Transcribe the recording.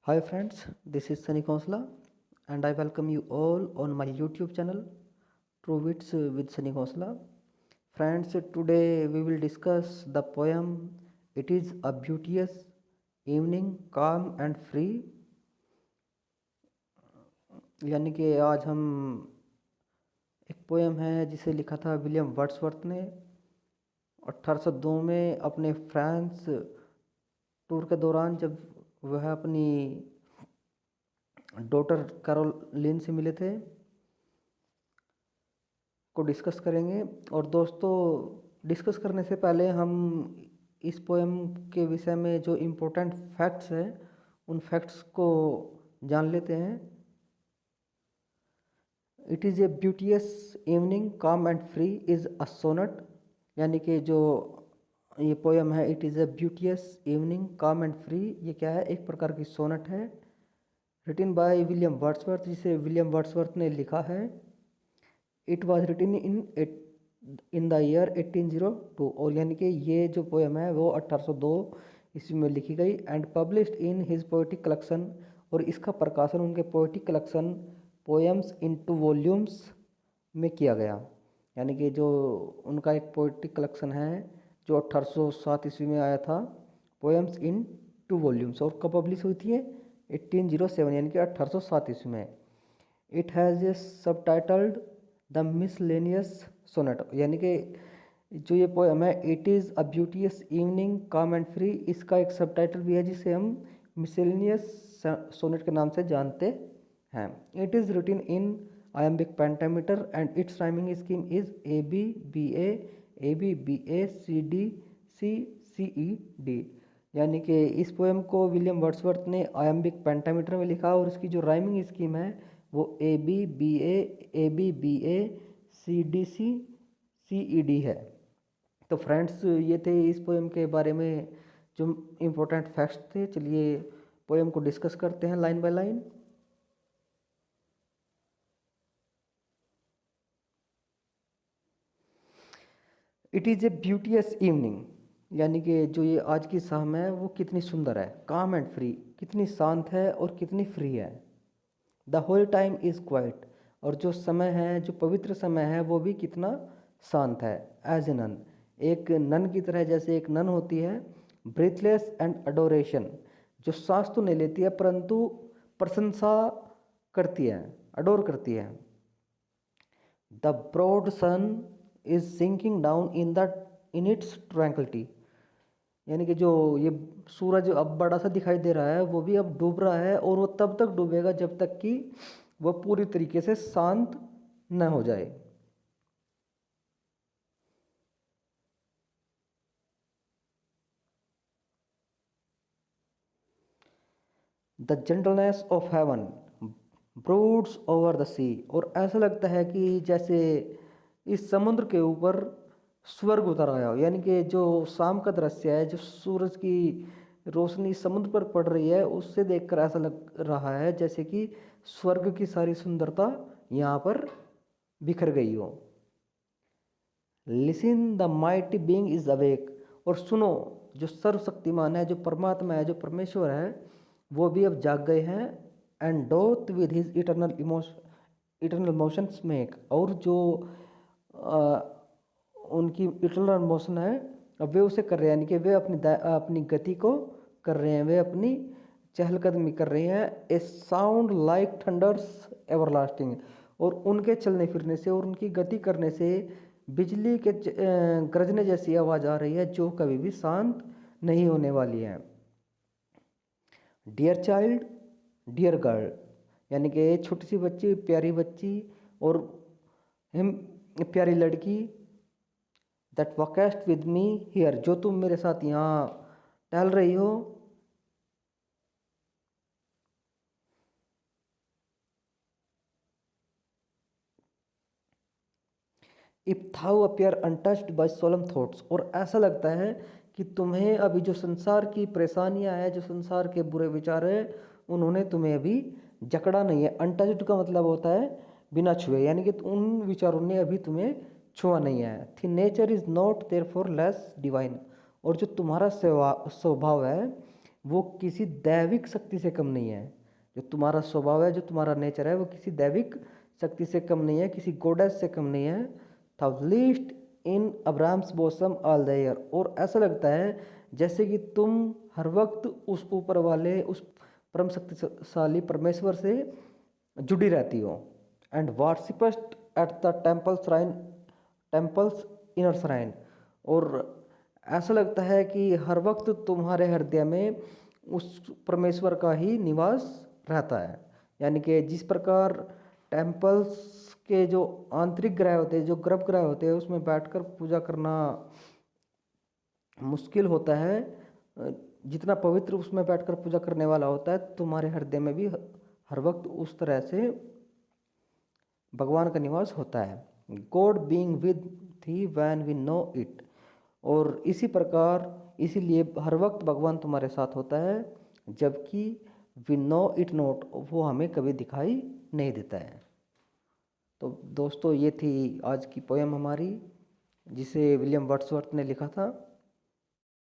Hi friends, this is Sunny Konsla and I welcome you all on my YouTube channel True Wits with Sunny Konsla. Friends, today we will discuss the poem It is a Beauteous Evening, Calm and Free। यानी कि आज हम एक poem है जिसे लिखा था William Wordsworth ने 1802 में अपने फ्रांस टूर के दौरान, जब वह अपनी डॉटर कैरोलिन से मिले थे, को डिस्कस करेंगे। और दोस्तों, डिस्कस करने से पहले हम इस पोएम के विषय में जो इम्पोर्टेंट फैक्ट्स हैं उन फैक्ट्स को जान लेते हैं। It is a beauteous evening calm and free is a sonnet, यानी कि जो ये पोएम है it is a beauteous evening calm and free, ये क्या है, एक प्रकार की सोनेट है रिटन बाय विलियम वर्ड्सवर्थ, जिसे विलियम वर्ड्सवर्थ ने लिखा है। It was written in the year 1802, और यानी कि ये जो पोएम है वो 1802 ईस्वी में लिखी गई। And published in his poetic collection, और इसका प्रकाशन उनके poetic collection poems in 2 volumes में किया गया। यानी कि जो उनका एक पोएटिक कलेक्शन है जो 1807 ईस्वी में आया था, पोएम्स इन 2 वॉल्यूम्स, और कब पब्लिश हुई थी 1807 यानी कि 1807 ईस्वी में। इट हैज़ ए सब टाइटल्ड द मिसलेनियस सोनेट, यानी कि जो ये पोएम है it is a ब्यूटियस evening calm and free, इसका एक सब टाइटल भी है जिसे हम मिसलेनियस सोनेट के नाम से जानते हैं। It is written in iambic pentameter and its rhyming scheme is AB BA AB BA CD C CED, यानी कि इस पोएम को विलियम वर्ड्सवर्थ ने iambic pentameter में लिखा और इसकी जो राइमिंग स्कीम है वो AB BA AB BA CDC CED है। तो फ्रेंड्स, ये थे इस पोएम के बारे में जो इम्पोर्टेंट फैक्ट्स थे। चलिए पोएम को डिस्कस करते हैं line by line. It is a beauteous evening, यानी कि जो ये आज की शाम है वो कितनी सुंदर है। काम एंड फ्री, कितनी शांत है और कितनी फ्री है। The whole time is quiet, और जो समय है, जो पवित्र समय है, वो भी कितना शांत है। एज ए नन, एक नन की तरह, जैसे एक नन होती है। ब्रीथलेस एंड अडोरेशन, जो सांस तो नहीं लेती है परंतु प्रशंसा करती है, अडोर करती है। The broad sun is sinking down in its tranquillity, यानी कि जो ये सूरज अब बड़ा सा दिखाई दे रहा है वो भी अब डूब रहा है, और वो तब तक डूबेगा जब तक कि वो पूरी तरीके से शांत न हो जाए। The gentleness of heaven broods over the sea, और ऐसा लगता है कि जैसे इस समुद्र के ऊपर स्वर्ग उतर आया हो। यानी कि जो शाम का दृश्य है, जो सूरज की रोशनी समुद्र पर पड़ रही है, उससे देखकर ऐसा लग रहा है जैसे कि स्वर्ग की सारी सुंदरता यहाँ पर बिखर गई हो। Listen the mighty being is awake, और सुनो, जो सर्वशक्तिमान है, जो परमात्मा है, जो परमेश्वर है, वो भी अब जाग गए हैं। And doth with his eternal motions make, और जो आ, उनकी इटर्नल मोशन है अब वे उसे कर रहे हैं, यानी कि वे अपनी गति को कर रहे हैं, वे अपनी चहलकदमी कर रहे हैं। ए साउंड लाइक थंडर्स एवरलास्टिंग, और उनके चलने फिरने से और उनकी गति करने से बिजली के गरजने जैसी आवाज़ आ रही है जो कभी भी शांत नहीं होने वाली है। डियर चाइल्ड डियर गर्ल, यानी कि छोटी सी बच्ची, प्यारी बच्ची और हम प्यारी लड़की, that walkest with me here, जो तुम मेरे साथ यहाँ टहल रही हो। If thou appear untouched by solemn thoughts, और ऐसा लगता है कि तुम्हें अभी जो संसार की परेशानियां हैं, जो संसार के बुरे विचार हैं, उन्होंने तुम्हें अभी जकड़ा नहीं है। अनटच्ड का मतलब होता है बिना छुए, यानी कि उन विचारों ने अभी तुम्हें छुआ नहीं है। Thy nature is not therefore less divine, और जो तुम्हारा स्वभाव है वो किसी दैविक शक्ति से कम नहीं है। जो तुम्हारा स्वभाव है, जो तुम्हारा नेचर है, वो किसी दैविक शक्ति से कम नहीं है, किसी गॉडेस से कम नहीं है। Thou liest in Abraham's bosom all the year. और ऐसा लगता है जैसे कि तुम हर वक्त उस ऊपर वाले, उस परम शक्तिशाली परमेश्वर से जुड़ी रहती हो। And worshipst at the temple shrine, temple's inner shrine. और ऐसा लगता है कि हर वक्त तुम्हारे हृदय में उस परमेश्वर का ही निवास रहता है। यानी कि जिस प्रकार टेम्पल्स के जो आंतरिक ग्रह होते हैं, जो गर्भगृह होते हैं, उसमें बैठकर पूजा करना मुश्किल होता है, जितना पवित्र उसमें बैठकर पूजा करने वाला होता है, तुम्हारे हृदय में भी हर वक्त उस तरह से भगवान का निवास होता है। गॉड बीइंग विद थी व्हेन वी नो इट। और इसी प्रकार, इसीलिए हर वक्त भगवान तुम्हारे साथ होता है, जबकि वी नो इट नॉट, वो हमें कभी दिखाई नहीं देता है। तो दोस्तों, ये थी आज की पोएम हमारी, जिसे विलियम वर्ड्सवर्थ ने लिखा था।